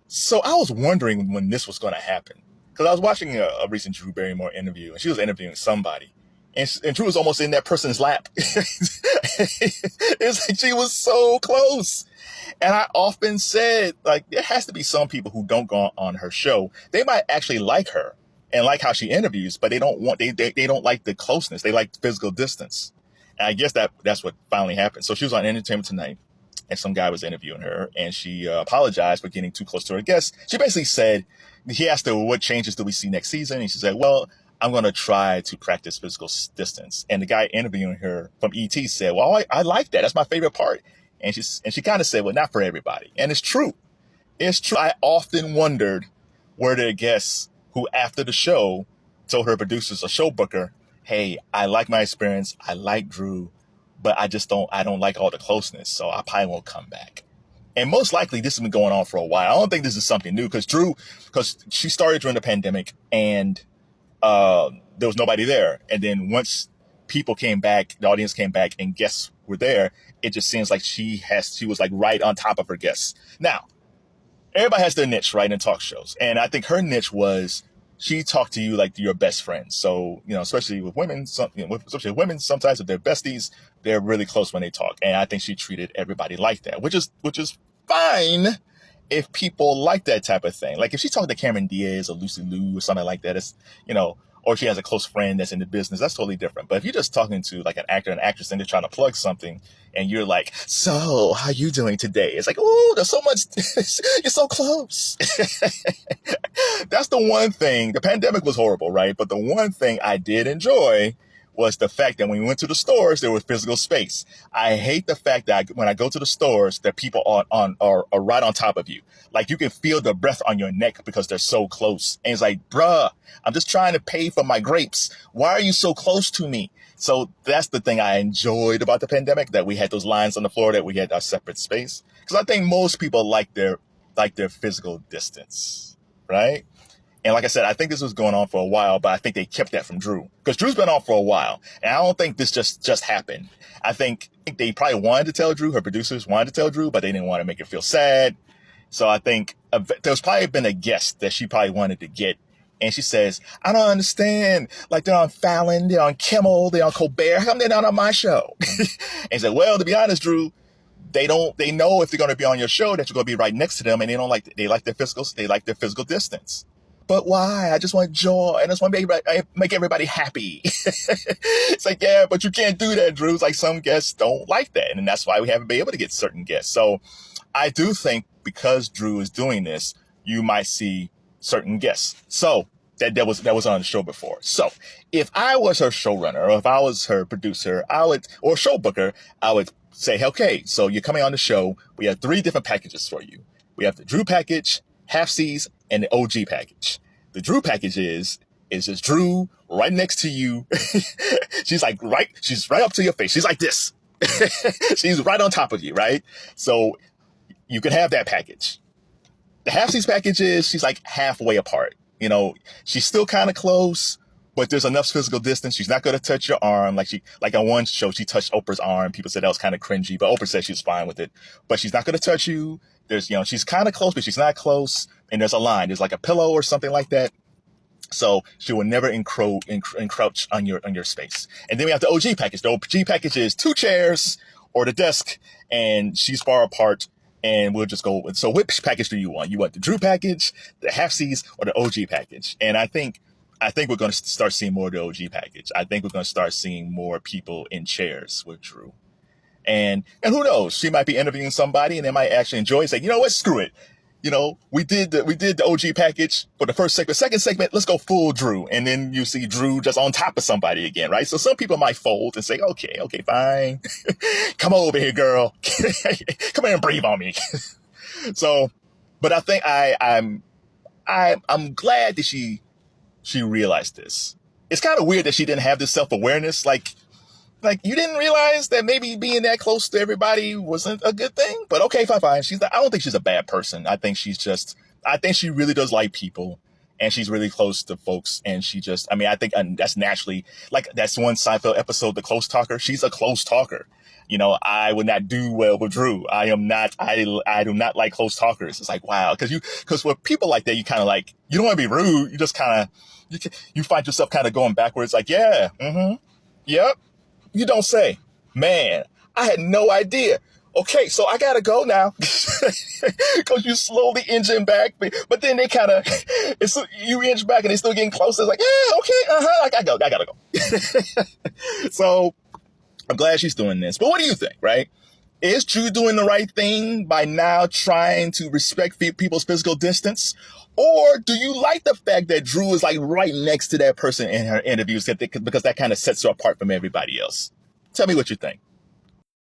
So I was wondering when this was going to happen because I was watching a recent Drew Barrymore interview, and she was interviewing somebody, and Drew was almost in that person's lap. It's like she was so close. And I often said, like, there has to be some people who don't go on her show. They might actually like her and like how she interviews, but they don't like the closeness. They like physical distance. And I guess that's what finally happened. So she was on Entertainment Tonight, and some guy was interviewing her, and she apologized for getting too close to her guest. She basically said, he asked her, what changes do we see next season? And she said, well, I'm going to try to practice physical distance. And the guy interviewing her from ET said, well, I like that. That's my favorite part. And she kind of said, well, not for everybody. And it's true. It's true. I often wondered, were there guests who, after the show, told her producers or show booker, hey, I like my experience. I like Drew, but I don't like all the closeness. So I probably won't come back. And most likely this has been going on for a while. I don't think this is something new because she started during the pandemic, and there was nobody there. And then once people came back, the audience came back, and guests were there, it just seems like she was like right on top of her guests. Now, everybody has their niche, right, in talk shows. And I think her niche was she talked to you like your best friend. So, especially with women, sometimes if they're besties, they're really close when they talk. And I think she treated everybody like that, which is fine if people like that type of thing. Like if she's talking to Cameron Diaz or Lucy Liu or something like that, it's, or she has a close friend that's in the business, that's totally different. But if you're just talking to like an actor and actress and they're trying to plug something and you're like, so how you doing today? It's like, oh, there's so much, you're so close. That's the one thing. The pandemic was horrible, right? But the one thing I did enjoy was the fact that when we went to the stores, there was physical space. I hate the fact that when I go to the stores, that people are right on top of you. Like you can feel the breath on your neck because they're so close. And it's like, bruh, I'm just trying to pay for my grapes. Why are you so close to me? So that's the thing I enjoyed about the pandemic, that we had those lines on the floor, that we had our separate space. Because I think most people like their physical distance, right? And like I said, I think this was going on for a while, but I think they kept that from Drew. Because Drew's been on for a while. And I don't think this just happened. I think they probably wanted to tell Drew, her producers wanted to tell Drew, but they didn't want to make her feel sad. So I think there's probably been a guest that she probably wanted to get. And she says, I don't understand. Like they're on Fallon, they're on Kimmel, they're on Colbert. How come they're not on my show? And he said, well, to be honest, Drew, they know if they're going to be on your show that you're going to be right next to them. And they like their physical distance. But why? I just want joy. I just want to make everybody happy. It's like, yeah, but you can't do that, Drew. It's like some guests don't like that. And that's why we haven't been able to get certain guests. So I do think because Drew is doing this, you might see certain guests. So that was on the show before. So if I was her showrunner, or if I was her producer, or show booker, I would say, okay, so you're coming on the show. We have 3 different packages for you. We have the Drew package, Half C's, and the OG package. The Drew package is just Drew right next to you. She's right up to your face. She's like this. She's right on top of you, right? So you can have that package. The Half C's package is she's like halfway apart. She's still kind of close, but there's enough physical distance. She's not going to touch your arm. Like on one show, she touched Oprah's arm. People said that was kind of cringy, but Oprah said she was fine with it. But she's not going to touch you. There's, she's kind of close, but she's not close. And there's a line. There's like a pillow or something like that. So she will never encroach on your space. And then we have the OG package. The OG package is 2 chairs or the desk, and she's far apart. And we'll just go with, so which package do you want? You want the Drew package, the Half C's, or the OG package? And I think we're going to start seeing more of the OG package. I think we're going to start seeing more people in chairs with Drew. And who knows? She might be interviewing somebody and they might actually enjoy it. Say, you know what? Screw it. We did the OG package for the first segment. Second segment, let's go full Drew. And then you see Drew just on top of somebody again, right? So some people might fold and say, okay, fine. Come over here, girl. Come here and breathe on me. So, but I think I'm glad that she realized this. It's kind of weird that she didn't have this self-awareness. Like you didn't realize that maybe being that close to everybody wasn't a good thing. But okay, fine. I don't think she's a bad person. I think she really does like people, and she's really close to folks. And I think that's naturally, like that's one Seinfeld episode, The Close Talker. She's a close talker. I would not do well with Drew. I do not like close talkers. It's like, wow. Because with people like that, you kind of like, you don't want to be rude. You just kind of, you find yourself kind of going backwards. Like, yeah, yep. You don't say, man, I had no idea. Okay, so I gotta go now. Because you slowly engine back, but then they kind of, you inch back and they still getting closer. It's like, yeah, okay, I gotta go. So I'm glad she's doing this. But what do you think, right? Is Drew doing the right thing by now trying to respect people's physical distance? Or do you like the fact that Drew is like right next to that person in her interviews because that kind of sets her apart from everybody else? Tell me what you think.